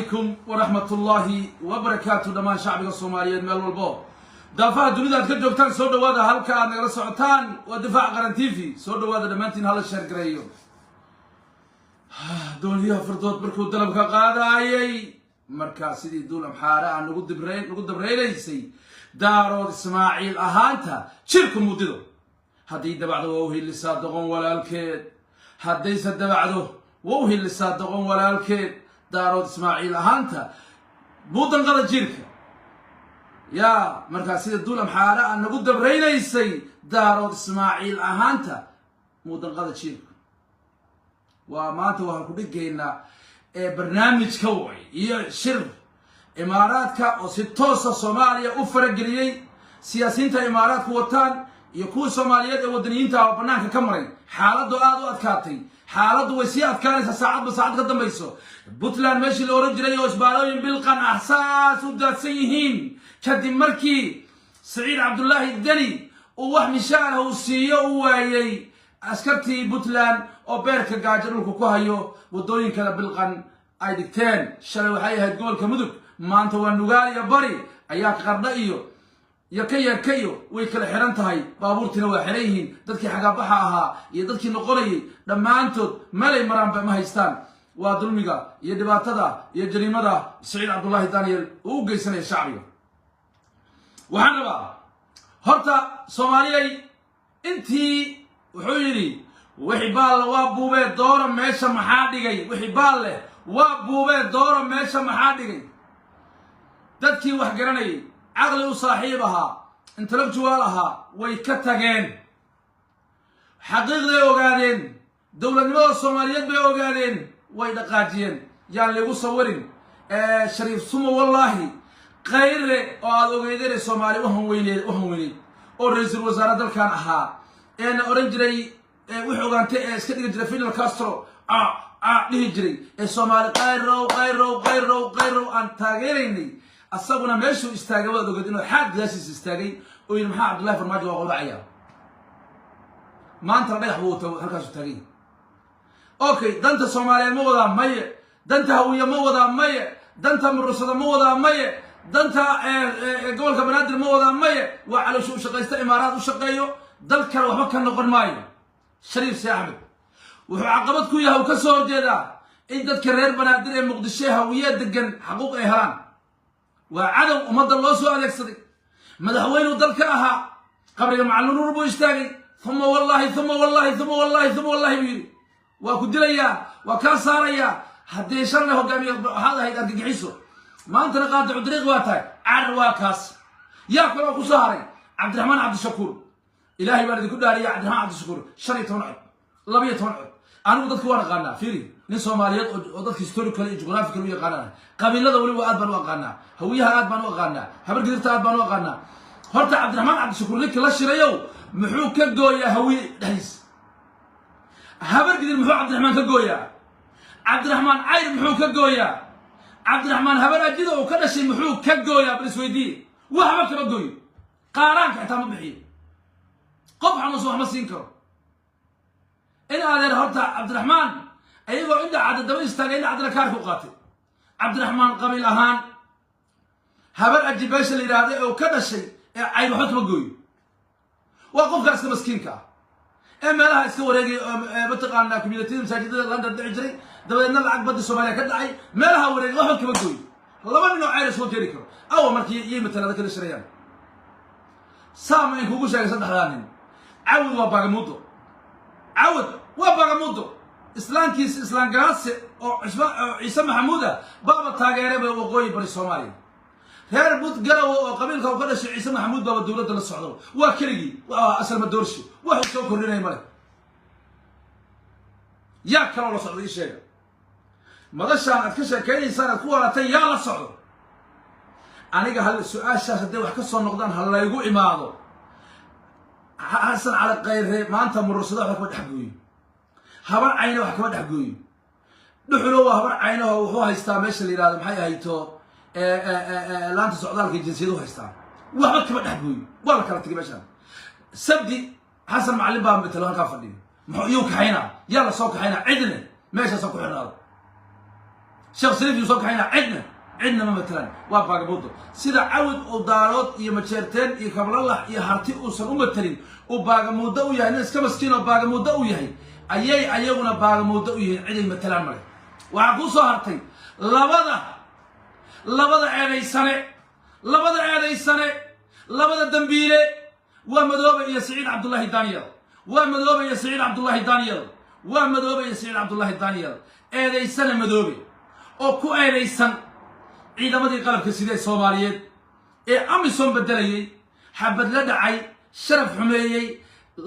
عليكم ورحمة الله وبركاته دمان شعبك الصوماليين مال والبو دافع الدنيا تكد جوكتان سود وادا هالكا نغرا سعوتان ودفاع قرنتيفي سود وادا دمانتين هلا الشهر قريو دوليها فردود بركو دلبكا قادايي مركا سيدي دول امحارا نقود دبريليسي دارود اسماعيل اهانتا شركم موددو هدي دبعدو ووهي اللي صادقون walaalkeed هدي سدبعدو ووهي اللي صادقون walaalkeed دارود اسماعيل اهانتا بودن قد جيركا يا مركا سيدي دول امحارا نقود دبريليسي دارود اسماعيل اهانتا مودن قد جيركا ومانتا waxaan ku dhigaynaa barnaamij ka way iyo shir imaaraadka oo si toos ah Soomaaliya u farageliyay siyaasiyiinta imaaraadku wataan iyo kuwa Soomaaliyeed ee wadaniyiinta ah banaanka ka maray xaaladdu aad u adkaatay xaaladdu way sii adkaanaysaa saacad ka dambayso Puntland meeshii la oran jiray oo isbaalooyin bilqan ahsaas u daadsan yihiin kadib markii Saciid Cabdullaahi Dani uu wax mishaar ah uu siiyo u waayay askartii Puntland oo beerka gaajadulku ku hayo wadooyin kala bilqan ay dhigteen shalay waxay ahayd gobolka mudug maanta waa nugaal iyo bari ayaa qardha iyo kayo way kala xiran tahay baabuurtina waa xiran yihiin dadkii xagaabaxa ahaa iyo dadkii noqonayay dhammaantood meelay maraan ma haystaan waa dulmiga iyo dhibaatada iyo jariimada Saciid Cabdullaahi Daniel uu geysanay shacbiga waxaan rabaa horta Soomaaliyay intii wuxuu yiri wixii baal waa buubee dooro meesha maxaa dhigay wixii baal leh waa buubee dooro meesha maxaa dhigay dadkii wax garanayay aqli u saaxiib ahaa intellectual ahaa way ka tageen xaqiiqday ogaadeen dowladnimada Soomaaliyeed bay ogaadeen way dhaqaajiyeen yaan lagu sawirin Shariif Sumo wallahi qayre oo aad ogeydeen Soomaali waxan weyneed oo ra'iisul wasaare dalkan ahaa een oran jiray wuxuu ogaantay iska dhigi jiray Fidel Castro dhihi jiray Soomaali qayro aan taageeraynay asaguna meeshuu istaagay wada ogad inuu xad gaasiis istaagay oo yiri maxaa Cabdullaahi Farmaajo waa qolbacaya maanta dhagax buu halkaas u taagay okay danta Soomaaliyeed ma wada maye danta hawiye ma wada maye danta mursada ma wada maye danta gobolka banaadir ma wada maye waa calooshu u shaqaysta imaaraad u shaqeeyo dalka waxba ka noqon maayo Shariif Si Axmed wuxuu caqabad ku yahay ka soo jeeda in dadka reer banaadir ee Muqdisho hawiye degan xaquuq ay helaan waa cadow umada loo soo adeegsaday madaxweynuhu dalka ahaa qabriga macalluun buu istaagay thumma wallahi yiri waa ku dilaya waa ka saaraya hadii shalna hogaamiye waxaad ahayd argagixiso maanta qaad cudriiq waa tahay carwa kaas yaa kala ku soo haray Cabdiraxmaan Cabdishakuur إلهي بارد كل داري عبد الرحمن عبد الشكور شري تونع لبيه تونع أنا وضدك وانا قانا فيري نين سوماليات وضدك هيستوريكال جغرافيكال ويا قانا قبيلة ولي واد بنو قانا هويها اد بنو قانا حبر قدرت اد بنو قانا هرت عبد الرحمن عبد الشكور لك لا شريو محو كغويا هوي دحيس حبر قدر محو عبد الرحمن كغويا عبد الرحمن عير محو كغويا عبد الرحمن حبر اجيده وكدشي محو كغويا بالسويدي وحبر كغوي قارانك حتى ما بخي قبح نصوح ما سينكر إن هذا هرتا عبد الرحمن أيوة عنده عدد دبل استغل عدد كارك وقاتل عبد الرحمن قبيل أهان هبل أجيب باش الإرادة أو كذا شيء أي بحط مجوي وقف كاس مسكين كا إما لها يسوي رجي بتقال كميلتين مساجد لندن دعجري دبل إن العقبة الصومالية كدعي ما لها ورجي وحط مجوي والله ما إنه عارف هو جريكر أول مرة يمثل هذا كل الشريان سامع يكوكو شيء صدق حلانين عود وباغمودو اسلام كيس اسلام جاس او عيسى محموده بابا تاغيره وقوي بري سومالي هير بود قرو قبيل كو كدش عيسى محمود بابا دولته لا سocdo waa kirigi waa asal ma doorshi wax soo korinay male yaa kala la socday sheega madashaan aad ka sheekeynaysan ku waratay yaa la socdo aniga hal su'aashaas hadii wax ka soo noqdaan hal la igu imaado حسن على غيره ما أنت مرصده وحكم دحقوي هبر عينه وحكم دحقوي دحلو هبر عينه وهو هيستامش اللي لازم حي هيتو لا أنت سعودال كي جنسيته هيستام وحكم دحقوي والله كانت تجي مشان سبدي حسن معلم بام بتلون كافدين يوك حينا يلا سوق حينا عدنا ماشي سوق حينا شيخ شريف يوسف حينا عندنا ما مثلا وباغموده سيدا عود ودارود iyo majeerteen iyo kablalax iyo harti uu san u matalin oo baagamuudo u yahay iska maskiin oo baagamuudo u yahay ayaguna baagamuudo u yahay ciiday matalaan male waxa ku soo hartay labada eedaysane labada dambiile waa madoobe iyo Saciid Cabdullaahi Daaniyeel eedaysane madoobe oo ku eedaysan ciidamadii qalabka sida Soomaaliyeed ee amisom bedelayay xabad la dhacay sharaf xumeeyay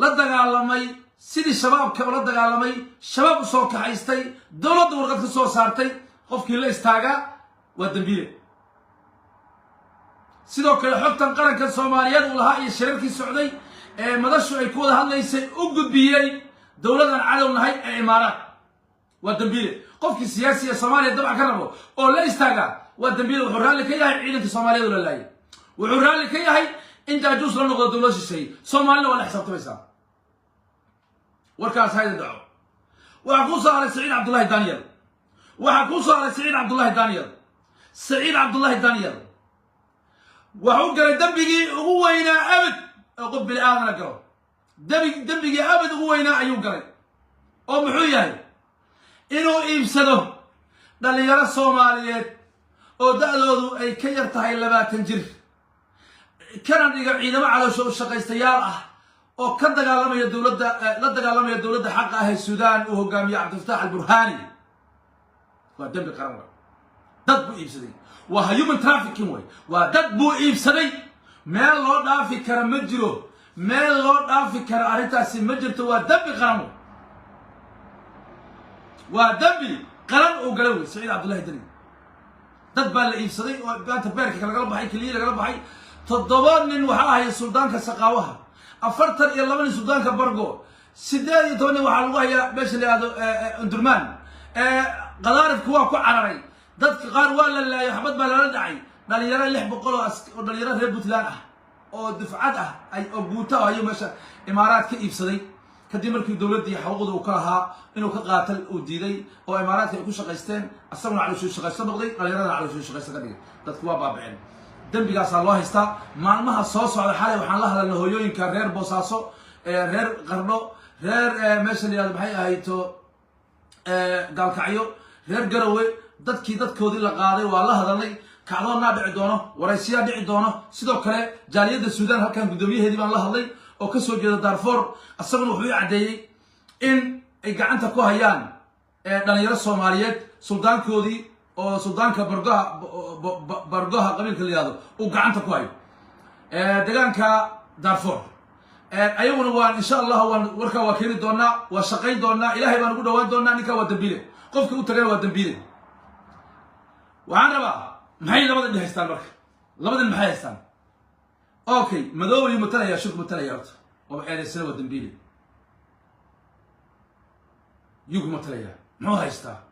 la dagaalamay sidii shabaabka la dagaalamay shabaab soo kaxaystay dawladda warqad ka soo saartay qofkii la istaaga waa dambiile sidoo kale xogtan qaranka Soomaaliyeed uu lahaa iyo shirarkii socday ee madashu ay ku wada hadlaysay u gudbiyay dawladan cadawnahay ee Imaaraat waa dambiile qofkii siyaasiga Soomaaliya dabca ka rabo oo la istaaga ودنبيل وحرالي كي يهي عيدك الصومالية ولا لاي وحرالي كي يهي انت اجوز لنو قد دولوش الشيء صومالنا ولا حساب تبسا وركاس هاي الدعوة وحقوصة على سعيد عبد الله دانيال وحقوق الدنبيجي هو هنا أبد أقول بالآذن أقرأ دنبيجي أبد هو هنا أيوم قرأ ومحوية إنه إبسده دليل الصوماليات oo da'doodu ay ka yar tahay 20 jir kana dhiga ciidamo caloosho shaqaystayaal ah oo ka dagaalamaya dawladda xaq ah ee Suudaan oo hogaamiye Cabdulfataax al-Burhaani waa dambi qaran dad buu iibsaday waa human trafficking way waa dad buu iibsaday meel loo dhaafi kara ma jiro arrintaasi ma jirto waa dambi qaran oo galay Saciid Cabdullaahi Daaniyeel dad baa la iibsaday oo baanta beerka kala baxay kaliya laga baxay 7 nin waxa ahay suldaanka saqaawaha 42 nin suldaanka bargo 18 waxa lagu hayaa meesha la yiraahdo Undurmaan qadaarif kuwa ku cararay dadka qaar waa la laayay xabad baa la dhacay dhalinyaro 600 oo dhalinyaro reer Puntland ah oo dufcad ah ay guuto ayo meesha Imaaraat ka iibsaday kadib markii dawladda xaqooda uu ka lahaa inuu ka qaatal uu diiday oo Imaaraadka ay ku shaqaysteen asaguna caloosho shaqaysan noqday dhalinyarada caloosho shaqaysan ka dhigay dadku waa baabaceen dambigaas loo haystaa maalmaha soo socda xalay waxaan la hadalnay hooyooyinka reer Boosaaso reer Qarno reer meesha la yiraahdo maxay ahayto gaalkacyo reer Garowe dadkoodii la qaaday waa la hadalnay kacdoonna dhici doono waraysiya dhici doono sidoo kale jaaliyadda Suudaan halkan gudoomiyaheedii baan la hadlay oo ka soo jeeda Darfur asaguna wuxuu cadeeyay in ay gacanta ku hayaan dhalinyaro Soomaaliyeed suldaankoodii oo suldaanka bargoha qabiilka la yiraahdo uu gacanta ku hayo deegaanka Darfur ayaguna waan insha Allah warka waa keeni doonaa waa shaqayn doonaa ilaahay baan ugu dhawaan doonaa ninka waa dambiile qofka u tagay waa dambiile waxaan rabaa maxay labada haystaan marka labadan maxay haystaan اوكي مدوي مثلا يا شوف مثلا يا رت وبعدين سنه ودنبيلي يوق مثلا يا مو هيستا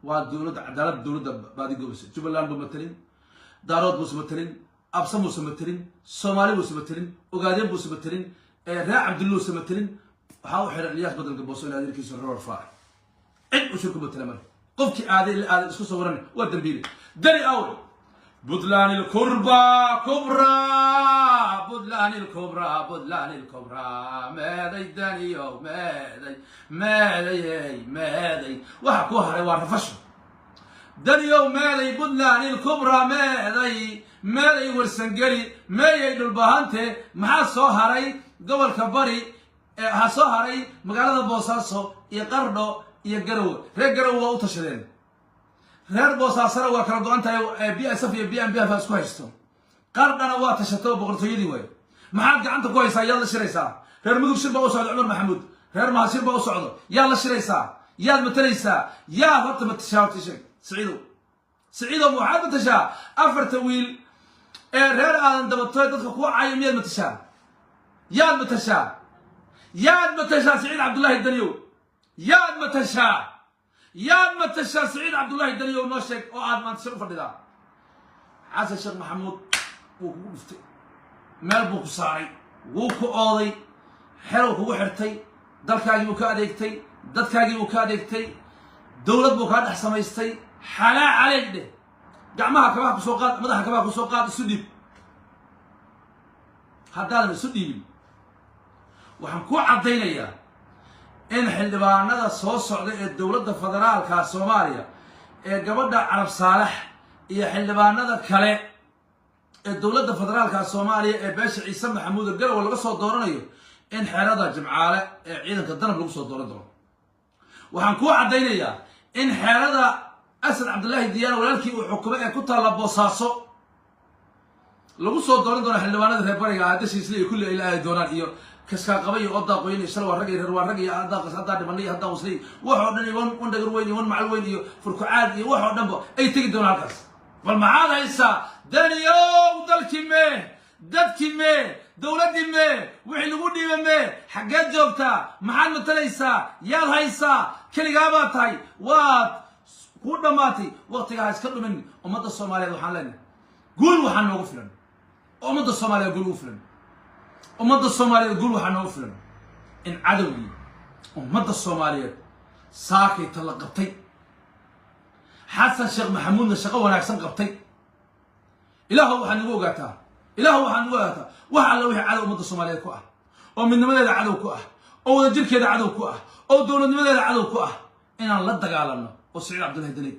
ودولد عداله دولد بادي جوبس جبلان بمثلين دارود بوس مثلين ابسم بوس مثلين سومالي بوس مثلين اوغادين بوس مثلين را عبد الله سمثلين waxaa u xiran Ilyas badal gaboso in adeerkiisa roor faa cid u shirku batalamal qofkii aad isku soo waran waa dambiile dari aw بدلان الكبرى ماذا دانيو ماذا وحكو هري وارفشو دانيو ماذا بدلان الكبرى ماذا ورسنجري ما يدل بهانته مع صهري قبل كبري صهري مقالة بوساسو يقرنو يقرو رجرو وتشرين reer Boosaaso waa kala go'antahay BSF iyo BNB fa isku haysto qardana waa tashato boqortooyadii way maxaad gacanta ku haysaa yalla shiraysaa reer mudug shir baa u socdo Umar Maxamuud reer Mahashir baa u socdo yalla shiraysaa yaad matalaysaa yaa horta matashaawti Saciido waxaad matashaa afarta wiil ee reer aadan dabatay dadka ku caayimiyad matashaa yaad matashaa Saciid Cabdullaahi Daaniyeel yaad matashaa Saciid Cabdullaahi Daaniyeel noo sheeg oo aad maanta shir u fadhidaa xasan sheekh maxamuud wuu kugu dhuftay meel buu ku saaray wuu ku ooday xerow kugu xirtay dalkaagii buu ka adeegtay dadkaagii buu ka adeegtay dawlad buu ka dhex samaystay حلا عليك ده جمعها كباك سوقات مدحها كباك سوقات السديب هذا السديب وحنكون عضينا إياه إن حلبانada soo socda ee dawladda federaalka Soomaaliya ee gabadha Carab Saalax iyo xildhibaanada kale ee dawladda federaalka Soomaaliya ee Beesha Ciise Maxamuud Garow laga soo dooranayo in xeerada Jimcaale ee ciidanka danab lagu soo dooran doono waxaan ku cadeynayaa in xeerada Asad Cabdullaahi Diyaano walaalkii uu xukumay ee ku taala Boosaaso lagu soo dooran doono xildhibaanada reer bariga ah dashiisle iyo kulli ilaahay doonaan iyo كسكا قبي أودا قويني سلوا الرجل هروا الرجل هذا قص هذا دمني هذا وصلي واحد ني ون دقر وين ون مع الوين فركو عادي واحد نبو أي تقدر هالقص والمعاد هيسا دنيو دلكي مه دولتي مه وحلقودي مه حاجات جوبتا محل متليسا يال هيسا كل جابات هاي وات كودا ماتي وقت جاهز كله من أمد الصومالية وحنلنا قول وحن وقفلن أمد الصومالية قول وقفلن أمد الصومالية يقول وحنا وفلن إن عدوي أمد الصومالية ساكي تلقبتي حسن شيخ محمود الشقة وانا أحسن قبتي إله وحنقو قاتا إله وحنقو قاتا وحن لو عدو أمد الصومالية كواه ومن نمدد عدو كواه أو ذا كذا عدو كواه أو دولة نمدد عدو كواه إن الله دقالنا وسعيد عبد الله الدني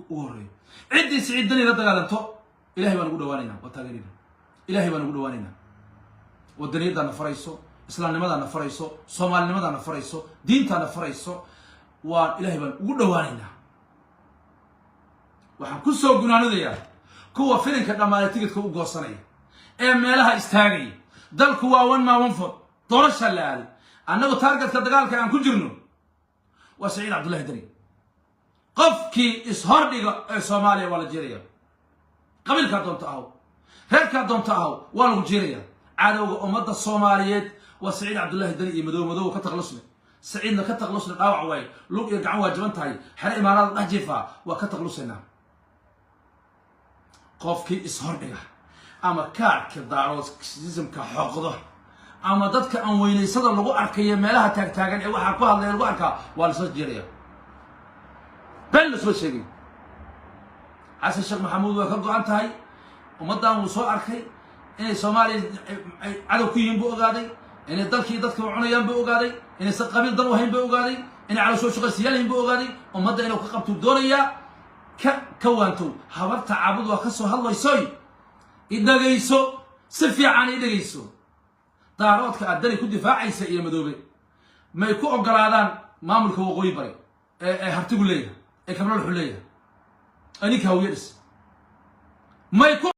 وهري عدي سعيد الدني لا دقالنتو إلهي بنقول دوانينا وتاجرينا إلهي بنقول دوانينا ودنيدا نفريسو إسلام نمدا نفريسو صومال نمدا نفريسو دينتا نفريسو وإلهي بان ودوانينا waxaan ku soo gunaanadaya kuwa filinka dhamaanay tigidka u goosanay ee meelaha istaagay dalku waa wan ma wanfod doorasha laal annagu targetka dagaalka aan ku jirno waa Saciid Cabdullaahi Dani qofkii ishordhiga ee Soomaaliya wala jeeriya qabiilka doonta ahaw reerka doonta ahaw waa lagu jeeriya عدو أمد الصوماليات وسعيد عبد الله الدني مدو كتغلصنا سعيدنا كتغلصنا قاوع واي لوق يرجعوا جبنتاي حرق إمارات نهجفا وكتغلصنا قفكي إسهر إله أما كارك الداروس كسيزم كحقضه أما ضدك أن وين يصدر لغو أركية مالها تاجن أو حركوها اللي لغو أركا والسوس جريا بل سوس شيء عسى الشيخ محمود وكبدو عنتهاي ومدام وصو أركي إن الصومالي عدو كيين بوغادي إن الدلكي دتك وعنيان بوغادي إن القبيل دروهين بوغادي إن على شو شغل سيالين بوغادي ومدة إنه كقبتو الدنيا كوانتو حبرت عبد وكسو هالله يسوي إذا جيسو سفي عن إذا جيسو دارات كأدري كل دفاع عيسى إلى مدوبي ما يكون قرادان ما ملك وغوي بري هرتقول ليه كمل الحليه أنيك هو يرس ما يكون